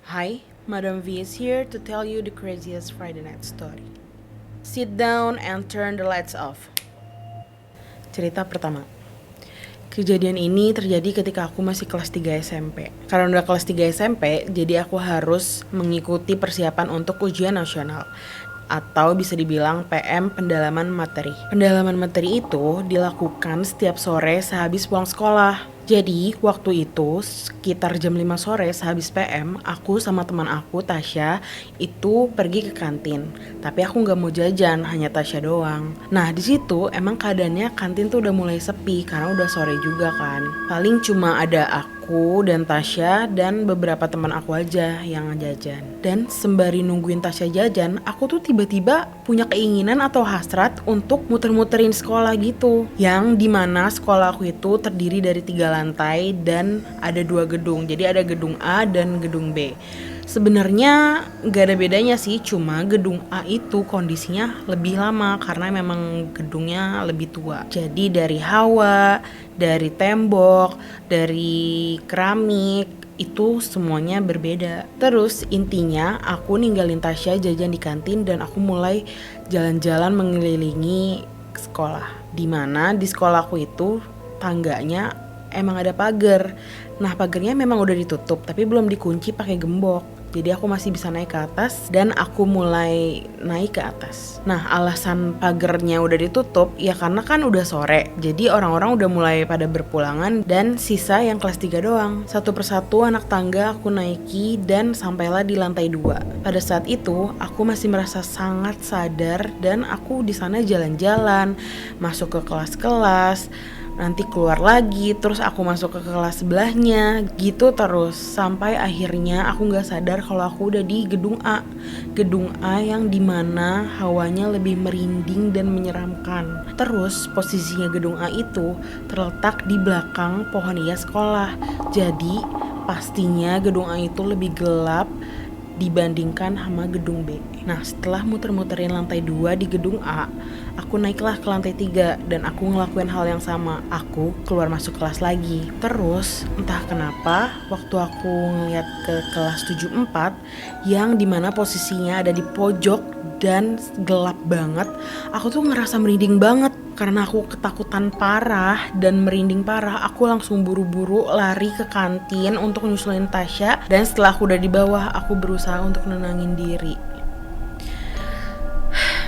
Hi, Madam V is here to tell you the craziest Friday night story. Sit down and turn the lights off. Cerita pertama. Kejadian ini terjadi ketika aku masih kelas 3 SMP. Karena udah kelas 3 SMP, jadi aku harus mengikuti persiapan untuk ujian nasional. Atau bisa dibilang PM pendalaman materi. Pendalaman materi itu dilakukan setiap sore sehabis pulang sekolah. Jadi waktu itu sekitar jam 5 sore sehabis PM, aku sama teman aku Tasya itu pergi ke kantin. Tapi aku nggak mau jajan, hanya Tasya doang. Nah di situ emang keadaannya kantin tuh udah mulai sepi karena udah sore juga kan. Paling cuma ada aku dan Tasya dan beberapa teman aku aja yang jajan. Dan sembari nungguin Tasya jajan, aku tuh tiba-tiba punya keinginan atau hasrat untuk muter-muterin sekolah gitu. Yang dimana sekolah aku itu terdiri dari 3 lantai dan ada 2 gedung. Jadi ada gedung A dan gedung B. Sebenarnya gak ada bedanya sih, cuma gedung A itu kondisinya lebih lama karena memang gedungnya lebih tua. Jadi dari hawa, dari tembok, dari keramik, itu semuanya berbeda. Terus intinya aku ninggalin Tasya jajan di kantin dan aku mulai jalan-jalan mengelilingi sekolah. Dimana di sekolahku itu tangganya emang ada pagar. Nah pagarnya memang udah ditutup tapi belum dikunci pakai gembok. Jadi aku masih bisa naik ke atas dan aku mulai naik ke atas. Nah alasan pagarnya udah ditutup ya karena kan udah sore. Jadi orang-orang udah mulai pada berpulangan dan sisa yang kelas 3 doang. Satu persatu anak tangga aku naiki dan sampailah di lantai 2. Pada saat itu aku masih merasa sangat sadar dan aku di sana jalan-jalan, masuk ke kelas-kelas, nanti keluar lagi, terus aku masuk ke kelas sebelahnya, gitu terus sampai akhirnya aku nggak sadar kalau aku udah di gedung A. Gedung A yang dimana hawanya lebih merinding dan menyeramkan. Terus posisinya gedung A itu terletak di belakang pohon hias sekolah. Jadi pastinya gedung A itu lebih gelap dibandingkan sama gedung B. Nah setelah muter-muterin lantai 2 di gedung A, aku naiklah ke lantai 3 dan aku ngelakuin hal yang sama. Aku keluar masuk kelas lagi. Terus entah kenapa waktu aku ngeliat ke kelas 74 yang dimana posisinya ada di pojok dan gelap banget, aku tuh ngerasa merinding banget. Karena aku ketakutan parah dan merinding parah, aku langsung buru-buru lari ke kantin untuk nyusulin Tasya. Dan setelah aku udah di bawah, aku berusaha untuk nenangin diri.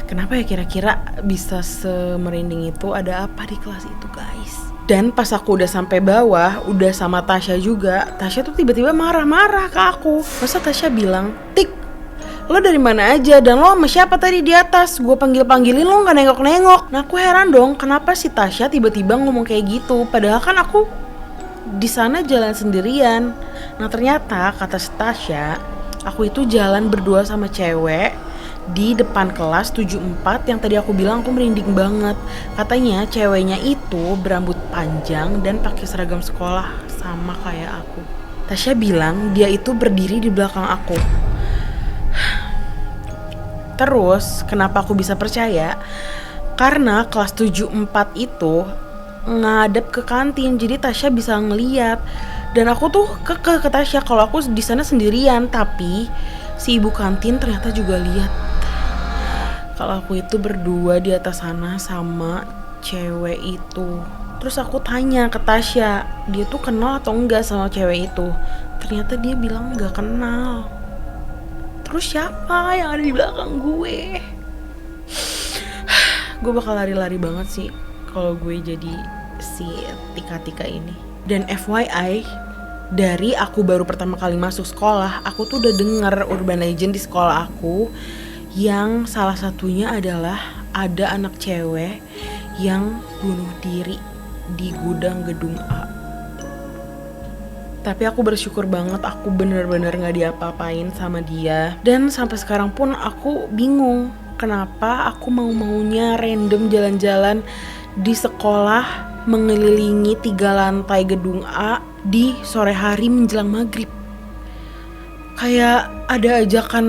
Kenapa ya kira-kira bisa semerinding itu? Ada apa di kelas itu guys? Dan pas aku udah sampai bawah, udah sama Tasya juga, Tasya tuh tiba-tiba marah-marah ke aku. Masa Tasya bilang, "Tik, lo dari mana aja dan lo sama siapa tadi di atas? Gue panggil-panggilin lo gak nengok-nengok." Nah aku heran dong kenapa si Tasya tiba-tiba ngomong kayak gitu. Padahal kan aku di sana jalan sendirian. Nah ternyata kata si Tasya, aku itu jalan berdua sama cewek di depan kelas 74 yang tadi aku bilang aku merinding banget. Katanya ceweknya itu berambut panjang dan pakai seragam sekolah sama kayak aku. Tasya bilang dia itu berdiri di belakang aku. Terus kenapa aku bisa percaya? Karena kelas 74 itu ngadep ke kantin, jadi Tasya bisa ngeliat. Dan aku tuh ke Tasya kalau aku di sana sendirian, tapi si ibu kantin ternyata juga lihat kalau aku itu berdua di atas sana sama cewek itu. Terus aku tanya ke Tasya, dia tuh kenal atau enggak sama cewek itu? Ternyata dia bilang enggak kenal. Terus siapa yang ada di belakang gue? Gue bakal lari-lari banget sih kalau gue jadi si Tika-Tika ini. Dan FYI, dari aku baru pertama kali masuk sekolah, aku tuh udah denger urban legend di sekolah aku yang salah satunya adalah ada anak cewek yang bunuh diri di gudang gedung A. Tapi aku bersyukur banget aku bener-bener gak diapa-apain sama dia. Dan sampai sekarang pun aku bingung kenapa aku mau-maunya random jalan-jalan di sekolah mengelilingi 3 lantai gedung A di sore hari menjelang maghrib. Kayak ada ajakan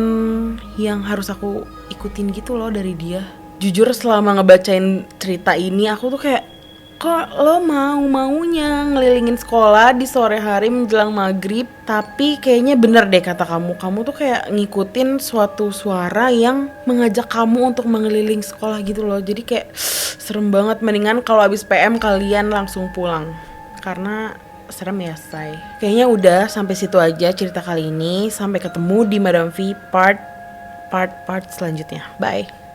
yang harus aku ikutin gitu loh dari dia. Jujur selama ngebacain cerita ini aku tuh kayak Kok lo mau-maunya ngelilingin sekolah di sore hari menjelang maghrib, tapi kayaknya bener deh kata kamu tuh kayak ngikutin suatu suara yang mengajak kamu untuk mengeliling sekolah gitu loh. Jadi kayak serem banget, mendingan kalau abis PM kalian langsung pulang. Karena serem ya, say. Kayaknya udah sampai situ aja cerita kali ini. Sampai ketemu di Madam V part selanjutnya. Bye.